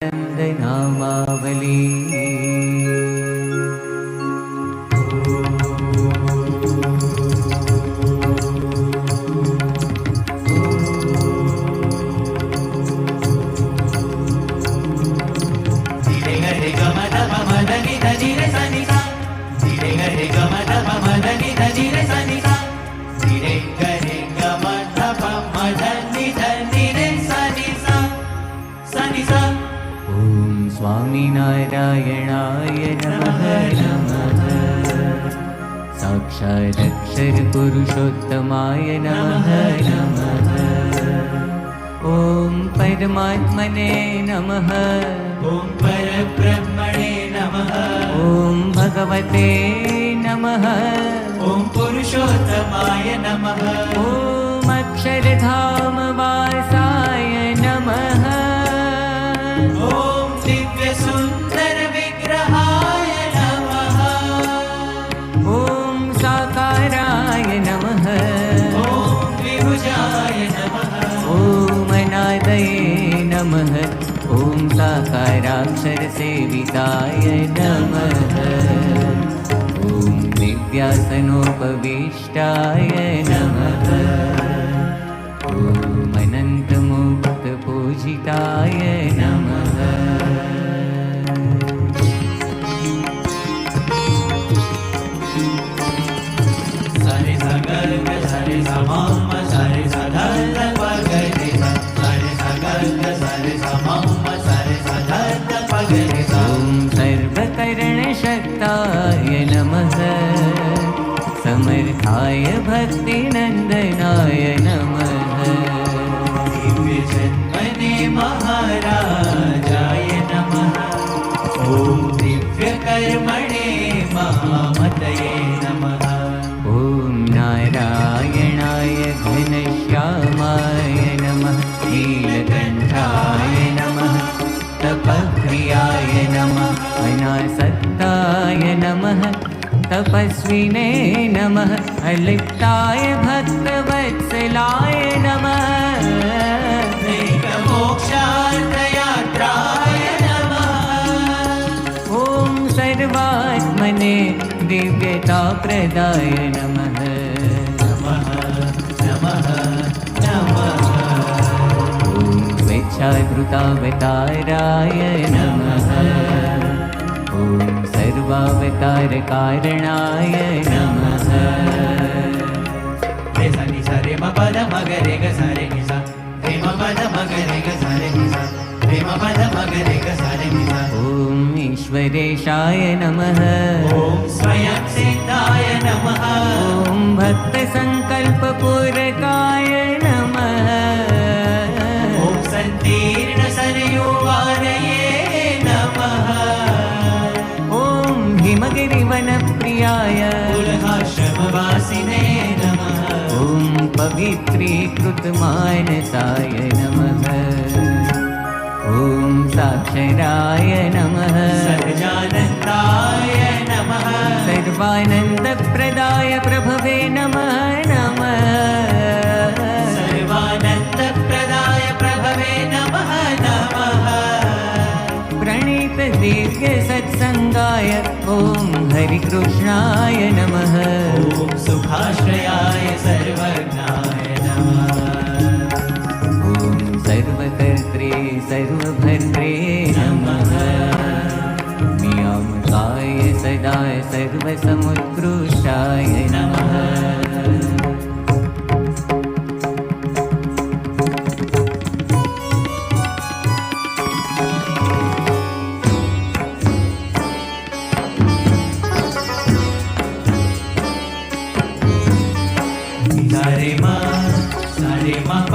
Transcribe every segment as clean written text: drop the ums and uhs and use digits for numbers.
नामावली स्वामीनारायणाय नमः नमः साक्षादक्षर पुरुषोत्तमाय नमः नमः ॐ परमात्मने नमः ॐ परब्रह्मणे नमः ॐ भगवते नमः ॐ पुरुषोत्तमाय नमः ॐ अक्षरधाम वासाय नमः ॐ दिव्यसुन्दर विग्रहाय नमः ॐ साकाराय नमः ॐ द्विभुजाय नमः ॐ अनादये नमः ॐ साकाराक्षरसेविताय नमः ॐ दिव्यासनोपविष्टाय नमः ॐ अनन्तमुक्तपूजिताय नमः सारे सगल सारे समाम सारे साधन पगरे सारे सगल सारे समाम सारे साधन पगरे ॐ सर्वकरणशक्ताय नमः समर्थाय भक्तिनन्दनाय नमः दिव्यजन्मने महाराजाय नमः ॐ दिव्यकर्मणे महामतये नमः ॐ नारायणाय घनश्यामाय नमः नीलकण्ठाय नमः तपप्रियाय नमः अनासक्ताय नमः तपस्विने नमः अलिप्ताय भक्तवत्सलाय नमः मोक्षार्थयात्राय नमः ॐ सर्वात्मने दिव्यताप्रदाय नमः नमः नमः नमः ॐ स्वेच्छाधृतावताराय नमः ॐ सर्वावतारकारणाय नमः रे सनि सरे म पद मगरे ग सरे नि सा रे म पद मगरे ग सरे नि सा रे म पद मगरे ग सरे नि सा ॐ ईश्वरेशाय नमः ॐ स्वयं सिद्धाय नमः ॐ भक्तसङ्कल्पपूरकाय नमः ॐ सन्तीर्ण सरयुवानये नमः ॐ हिमगिरिवनप्रियाय कुलहाश्रमवासिने नमः ॐ पवित्रीकृतमानसाय नमः ॐ साक्षराय नमः सहजानन्दाय नमः सर्वानन्दप्रदाय प्रभवे नमः नमः सर्वानन्दप्रदाय प्रभवे नमः नमः प्रणीत दिव्य सत्सङ्गाय ॐ हरिकृष्णाय नमः ॐ सुखाश्रयाय सर्वज्ञाय नमः ॐ सर्वकर्त्रे सर्वभद्रे नमः नियामकाय सदा सर्वसमुत्कृष्टाय नमः सारे म प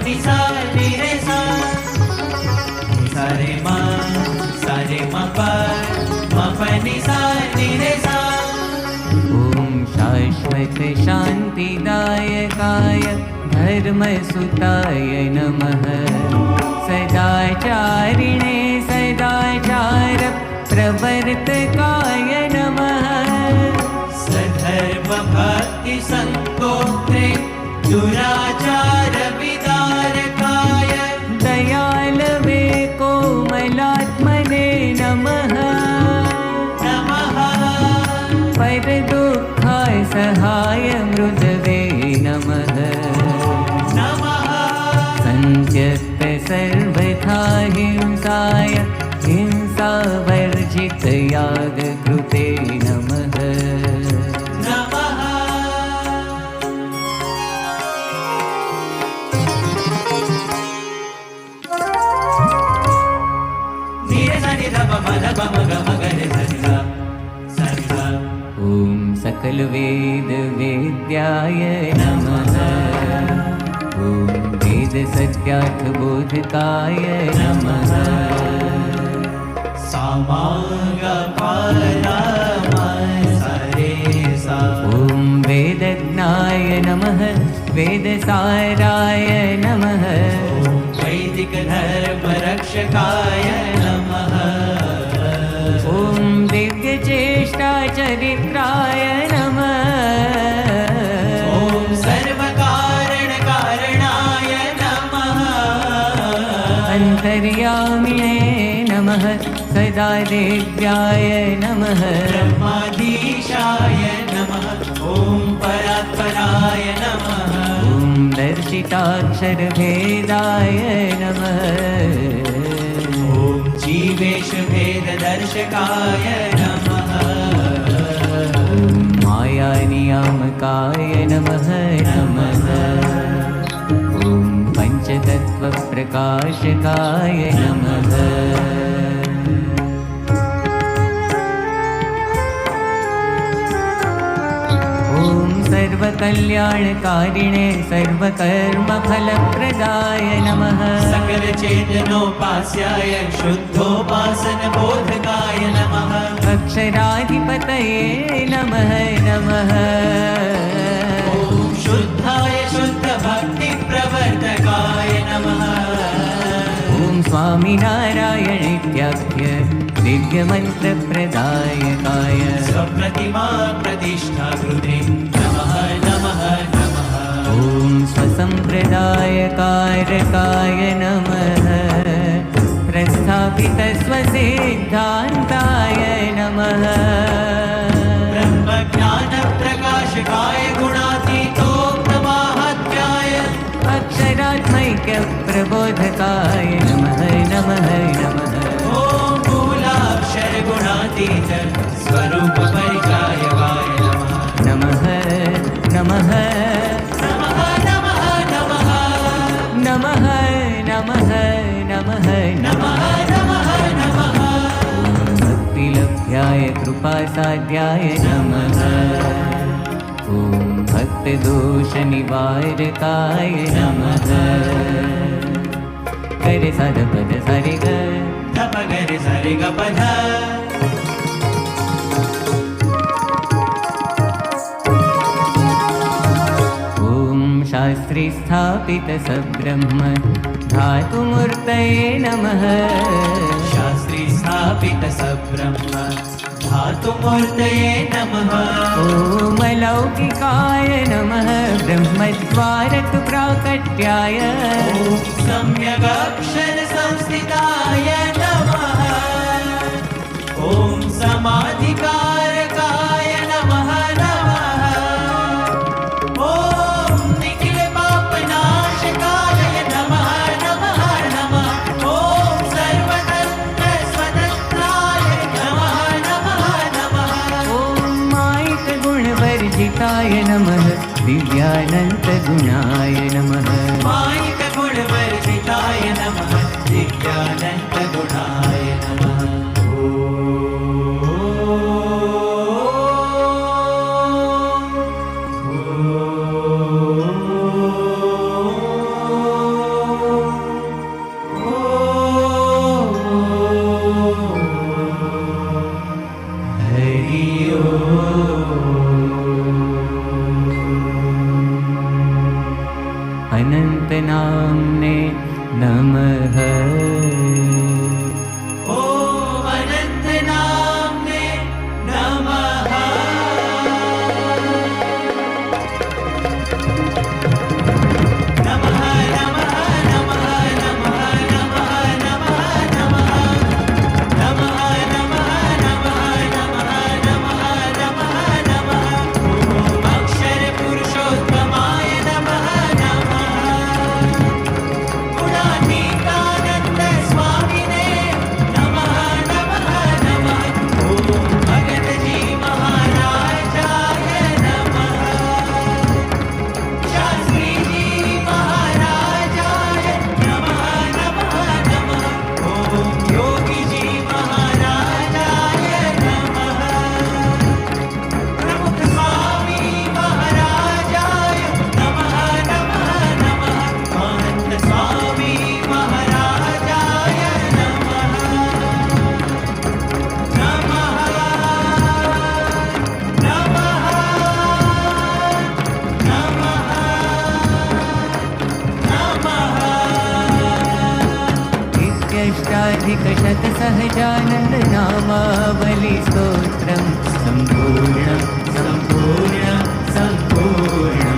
नि सा नि रे सा सारे म प नि सा नि रे सा ॐ शाश्वत शान्तिदायकाय धर्मसुताय नमः सदाचारिणे सदाचार प्रवर्तकाय नमः सधर्म भक्ति संगोत्रे दुराचार विदारकाय दयालवे सहाय मृदवे नमः नमः सन्त्यक्त सर्वथा हिंसाय हिंसावर्जित यागकृते नमः नमः धीरे धनि धप मद पम गम गरे सरिसा सरिसा ॐ सकलवेद वेद्याय नमः ॐ वेद सत्यार्थबोधकाय नमः सामाग परम सरेसा ॐ वेदज्ञाय नमः वेदसाराय नमः ॐ वैदिक धर्म रक्षकाय नमः ॐ दिव्यचेष्टाचरित्राय नमः ॐ सर्वकारणकारणाय नमः अन्तर्यामिणे नमः सदा देव्याय नमः ब्रह्माधीशाय नमः ॐ परात्पराय नमः ॐ दर्शिताक्षरभेदाय नमः ॐ जीवेश भेददर्शकाय नमः ॐ मायानियामकाय नमः नमः ॐ पञ्चतत्त्वप्रकाशकाय नमः ॐ सर्वकल्याणकारिणे सर्वकर्मफलप्रदाय नमः सकल चेतनोपास्याय शुद्धोपासन बोधकाय नमः अक्षराधिपतये नमः नमः ॐ शुद्धाय शुद्ध भक्ति प्रवर्तकाय नमः ॐ स्वामिनारायणेत्याख्य दिव्यमन्त्रप्रदायकाय स्वप्रतिमा प्रतिष्ठा कृते नमः नमः नमः ॐ स्वसम्प्रदायकारकाय नमः प्रस्थापितस्वसिद्धान्ताय नमः ब्रह्मज्ञानप्रकाशकाय गुणातीतोक्तमाहात्म्याय अक्षरात्मैक्यप्रबोधकाय नमः नमः नमः ॐ मूलाक्षर गुणातीत स्वरूप परिचायकाय नमः नमः नमः नमः नमः नमः नमः नमः नमः नमः नमः नमः भक्तिलभ्याय कृपासाध्याय नमः ॐ भक्तदोषनिवारकाय नमः करे सद पद सरि ग धप गरे सरि ग पध ॐ शास्त्रे स्थापित सब्रह्म धातुमूर्तये नमः शास्त्री स्थापित सब्रह्म धातुमूर्तये नमः ॐ अलौकिकाय नमः ब्रह्मद्वारक प्राकट्याय ॐ सम्यगक्षर संस्थिताय नमः ॐ समाधिकारकाय नमः नमः ॐ निखिल पापनाशकाय नमः नमः नमः ॐ सर्वतन्त्र स्वतन्त्राय नमः नमः नमः ॐ मायिकगुणवर्जिताय नमः दिव्यानन्तगुणाय नमः मायिक गुणवर्जिताय नमः दिव्यानन्दगुणाय नमः हरि अनन्तनाम्ने नमः सहस्राधिकशतसहजानन्दनामावलि स्तोत्रं सम्पूर्ण सम्पूर्ण सम्पूर्ण